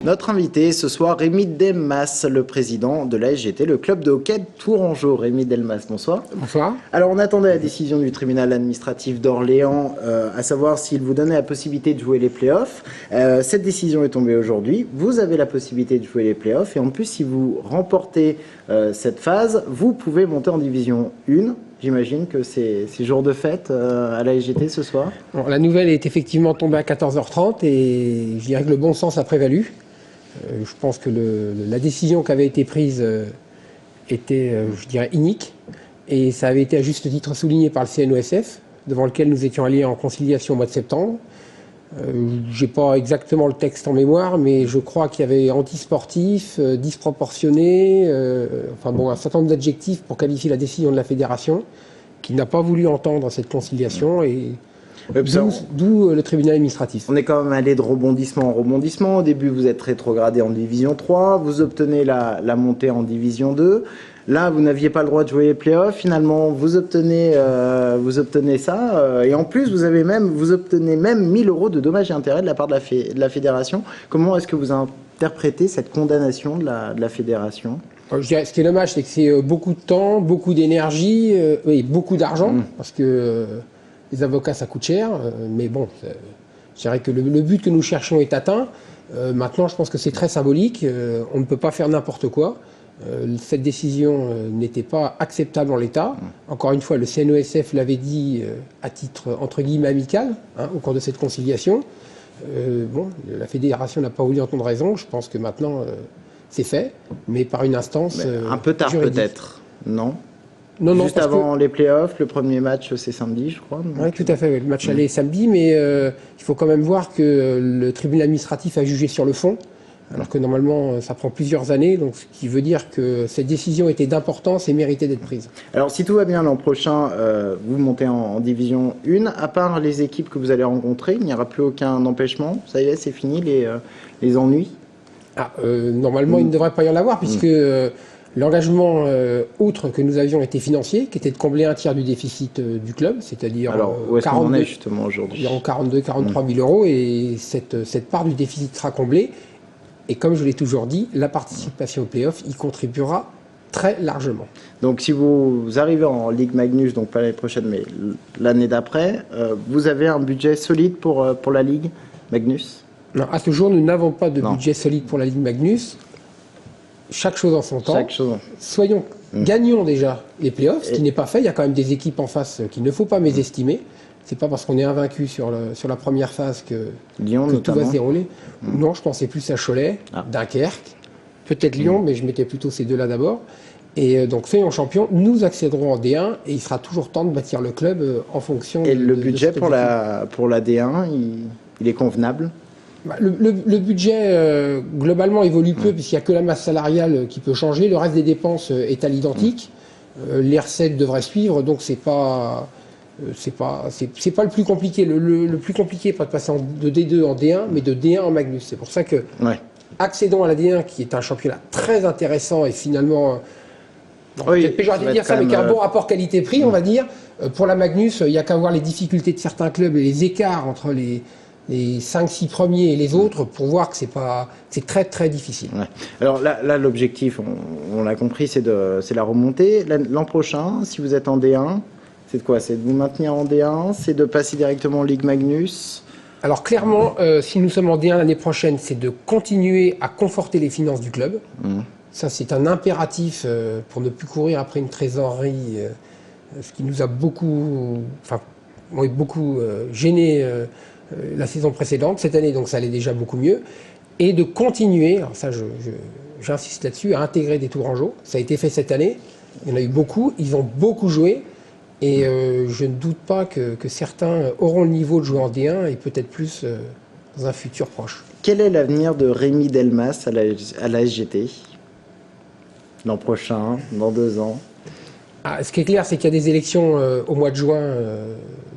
Notre invité ce soir, Rémi Delmas, le président de la SGT, le club de hockey de Tourangeau. Rémi Delmas, bonsoir. Bonsoir. Alors on attendait la décision du tribunal administratif d'Orléans, à savoir s'il vous donnait la possibilité de jouer les playoffs. Cette décision est tombée aujourd'hui. Vous avez la possibilité de jouer les playoffs et en plus si vous remportez cette phase, vous pouvez monter en division 1. J'imagine que c'est jour de fête à la SGT ce soir. Bon, la nouvelle est effectivement tombée à 14h30 et je dirais que le bon sens a prévalu. Je pense que la décision qui avait été prise était, je dirais, inique. Et ça avait été à juste titre souligné par le CNOSF, devant lequel nous étions allés en conciliation au mois de septembre. Je n'ai pas exactement le texte en mémoire, mais je crois qu'il y avait antisportif, disproportionné, enfin bon, un certain nombre d'adjectifs pour qualifier la décision de la fédération, qui n'a pas voulu entendre cette conciliation, et d'où le tribunal administratif. On est quand même allé de rebondissement en rebondissement. Au début, vous êtes rétrogradé en division 3, vous obtenez la montée en division 2. Là, vous n'aviez pas le droit de jouer les playoffs. Finalement, vous obtenez ça. Et en plus, vous obtenez même 1 000 € de dommages et intérêts de la part de la fédération. Comment est-ce que vous interprétez cette condamnation de la fédération ? Je dirais, ce qui est dommage, c'est que c'est beaucoup de temps, beaucoup d'énergie et beaucoup d'argent, parce que les avocats, ça coûte cher. Mais bon, je dirais que le but que nous cherchons est atteint. Maintenant, je pense que c'est très symbolique. On ne peut pas faire n'importe quoi. Cette décision n'était pas acceptable en l'état. Encore une fois, le CNOSF l'avait dit à titre entre guillemets amical au cours de cette conciliation. Bon, la fédération n'a pas voulu entendre raison. Je pense que maintenant c'est fait, mais par une instance un peu tard juridique. peut-être, non? Non, juste avant les playoffs, le premier match c'est samedi, je crois. Oui, tout à fait. Oui. Le match aller est samedi, mais il faut quand même voir que le tribunal administratif a jugé sur le fond. Alors que normalement, ça prend plusieurs années, donc ce qui veut dire que cette décision était d'importance et méritait d'être prise. Alors, si tout va bien l'an prochain, vous montez en division 1. À part les équipes que vous allez rencontrer, il n'y aura plus aucun empêchement. Ça y est, c'est fini les ennuis. Normalement, il ne devrait pas y en avoir, puisque l'engagement outre que nous avions était financier, qui était de combler un tiers du déficit du club, c'est-à-dire alors, où est-ce qu'on en est justement aujourd'hui ? Environ 42-43 000 €, et cette part du déficit sera comblée. Et comme je l'ai toujours dit, la participation au play-off y contribuera très largement. Donc si vous arrivez en Ligue Magnus, donc pas l'année prochaine, mais l'année d'après, vous avez un budget solide pour la Ligue Magnus ? Non, à ce jour, nous n'avons pas de budget solide pour la Ligue Magnus. Chaque chose en son temps. Gagnons déjà les play-offs, ce qui n'est pas fait. Il y a quand même des équipes en face qu'il ne faut pas mésestimer. C'est pas parce qu'on est invaincu sur la première phase que tout va se dérouler. Non, je pensais plus à Cholet, Dunkerque, peut-être Lyon, mais je mettais plutôt ces deux-là d'abord. Et donc, soyons champions, nous accéderons en D1 et il sera toujours temps de bâtir le club en fonction de... Et le budget pour la D1, il est convenable ? Le budget, globalement, évolue peu puisqu'il n'y a que la masse salariale qui peut changer. Le reste des dépenses est à l'identique. Les recettes devraient suivre, donc c'est pas le plus compliqué. Le plus compliqué, pas de passer de D2 en D1, mais de D1 en Magnus. C'est pour ça que accédons à la D1, qui est un championnat très intéressant et finalement, peut-être péjoratif de dire ça, mais qui a un bon rapport qualité-prix, on va dire. Pour la Magnus, il n'y a qu'à voir les difficultés de certains clubs et les écarts entre les 5-6 premiers et les autres pour voir que c'est très très difficile. Ouais. Alors là l'objectif, on l'a compris, c'est la remontée. L'an prochain, si vous êtes en D1, c'est de quoi ? C'est de vous maintenir en D1 ? C'est de passer directement en Ligue Magnus ? Alors clairement, si nous sommes en D1 l'année prochaine, c'est de continuer à conforter les finances du club. Ça, c'est un impératif pour ne plus courir après une trésorerie, ce qui nous a beaucoup gêné la saison précédente. Cette année, donc, ça allait déjà beaucoup mieux. Et de continuer, alors ça, j'insiste là-dessus, à intégrer des Tourangeaux. Ça a été fait cette année. Il y en a eu beaucoup. Ils ont beaucoup joué. Et je ne doute pas que certains auront le niveau de jouer en D1 et peut-être plus dans un futur proche. Quel est l'avenir de Rémi Delmas à la SGT ? L'an prochain, dans 2 ans ? Ce qui est clair, c'est qu'il y a des élections au mois de juin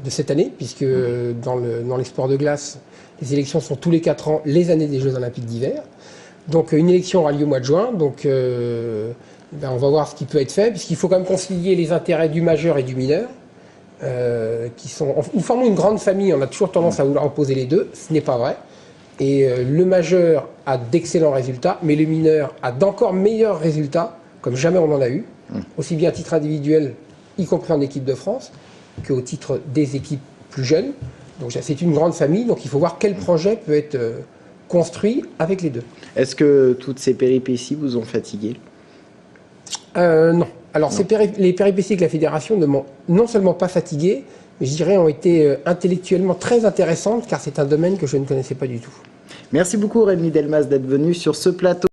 de cette année, puisque dans les sports de glace, les élections sont tous les 4 ans, les années des Jeux Olympiques d'hiver. Donc une élection aura lieu au mois de juin. Donc on va voir ce qui peut être fait, puisqu'il faut quand même concilier les intérêts du majeur et du mineur, nous formons une grande famille, on a toujours tendance à vouloir opposer les deux, ce n'est pas vrai. Et le majeur a d'excellents résultats, mais le mineur a d'encore meilleurs résultats, comme jamais on en a eu, aussi bien à titre individuel, y compris en équipe de France, qu'au titre des équipes plus jeunes. Donc c'est une grande famille, donc il faut voir quel projet peut être construit avec les deux. Est-ce que toutes ces péripéties vous ont fatigué? Non. Alors les péripéties avec la fédération ne m'ont non seulement pas fatigué, mais je dirais ont été intellectuellement très intéressantes, car c'est un domaine que je ne connaissais pas du tout. Merci beaucoup Rémi Delmas d'être venu sur ce plateau.